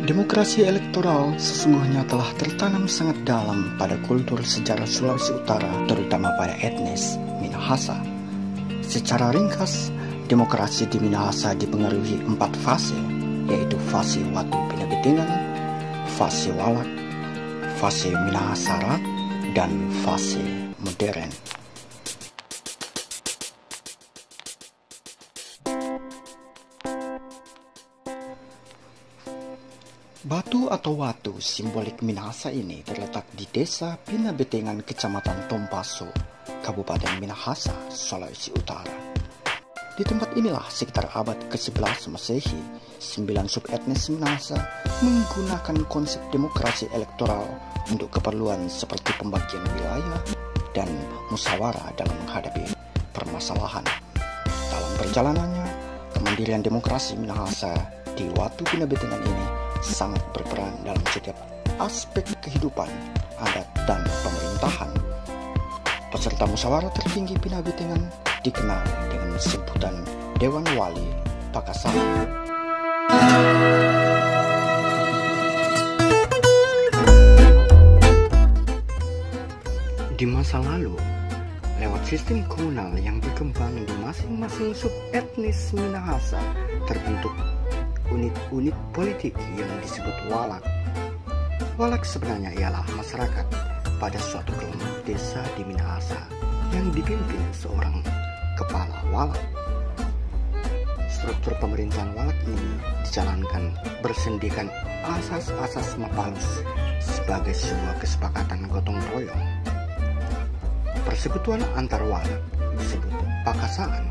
Demokrasi elektoral sesungguhnya telah tertanam sangat dalam pada kultur sejarah Sulawesi Utara, terutama pada etnis Minahasa. Secara ringkas, demokrasi di Minahasa dipengaruhi 4 fase, yaitu fase Watu Pinabetingan, fase Walak, fase Minahasarat, dan fase modern. Batu atau watu simbolik Minahasa ini terletak di desa Pinabetingan, Kecamatan Tompaso, Kabupaten Minahasa, Sulawesi Utara. Di tempat inilah sekitar abad ke-11 Masehi, 9 subetnis Minahasa menggunakan konsep demokrasi elektoral untuk keperluan seperti pembagian wilayah dan musyawarah dalam menghadapi permasalahan. Dalam perjalanannya, kemandirian demokrasi Minahasa di Watu Pinabetingan ini sangat berperan dalam setiap aspek kehidupan, adat, dan pemerintahan. Peserta musyawarah tertinggi Pinabetingan dikenal dengan sebutan Dewan Wali Pakasaran. Di masa lalu, lewat sistem komunal yang berkembang di masing-masing subetnis Minahasa, terbentuk unit-unit politik yang disebut walak. Walak sebenarnya ialah masyarakat pada suatu kelompok desa di Minahasa yang dipimpin seorang kepala walak. Struktur pemerintahan walak ini dijalankan bersendikan asas-asas Mapalus sebagai sebuah kesepakatan gotong royong. Persekutuan antar walak disebut Pakasaan.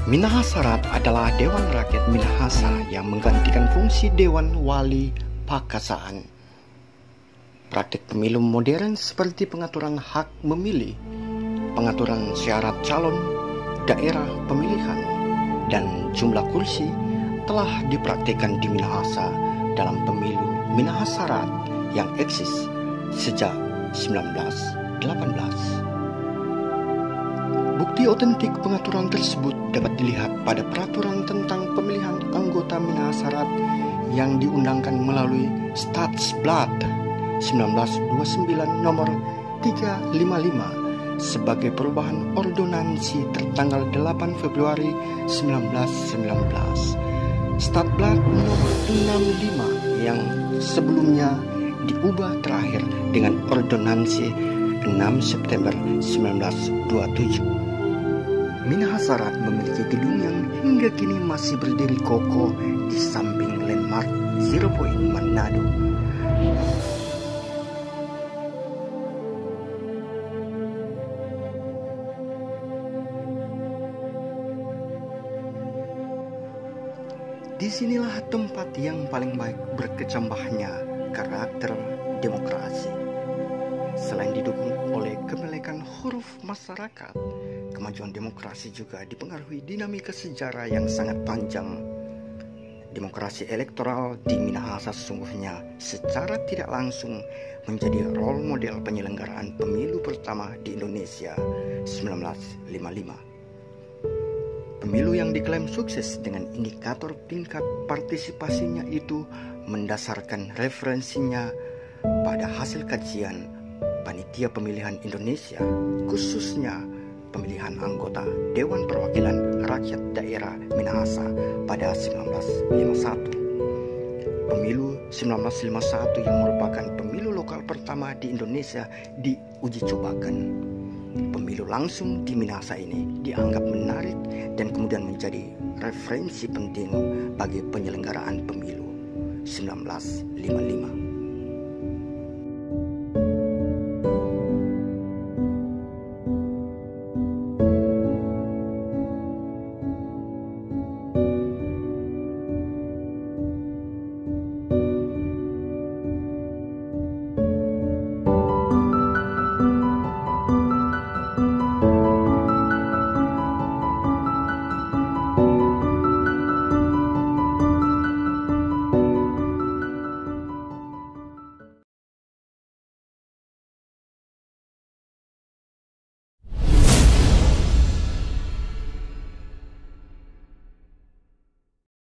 Minahasarat adalah Dewan Rakyat Minahasa yang menggantikan fungsi Dewan Wali Pakasaan. Praktik pemilu modern seperti pengaturan hak memilih, pengaturan syarat calon, daerah pemilihan, dan jumlah kursi telah dipraktikkan di Minahasa dalam pemilu Minahasarat yang eksis sejak 1918. Bukti otentik pengaturan tersebut dapat dilihat pada peraturan tentang pemilihan anggota Minahasarat yang diundangkan melalui Stadsblad 1929 nomor 355 sebagai perubahan ordonansi tertanggal 8 Februari 1919. Stadsblad nomor 65 yang sebelumnya diubah terakhir dengan ordonansi 6 September 1927. Minahasarat memiliki gedung yang hingga kini masih berdiri kokoh di samping landmark Zero Point Manado. Disinilah tempat yang paling baik berkecambahnya karakter demokrasi. Selain didukung oleh kemelekan huruf masyarakat, kemajuan demokrasi juga dipengaruhi dinamika sejarah yang sangat panjang. Demokrasi elektoral di Minahasa sesungguhnya secara tidak langsung menjadi role model penyelenggaraan pemilu pertama di Indonesia 1955. Pemilu yang diklaim sukses dengan indikator tingkat partisipasinya itu mendasarkan referensinya pada hasil kajian Panitia Pemilihan Indonesia, khususnya pemilihan anggota Dewan Perwakilan Rakyat Daerah Minahasa pada 1951. Pemilu 1951 yang merupakan pemilu lokal pertama di Indonesia diuji cobakan. Pemilu langsung di Minahasa ini dianggap menarik dan kemudian menjadi referensi penting bagi penyelenggaraan pemilu 1955.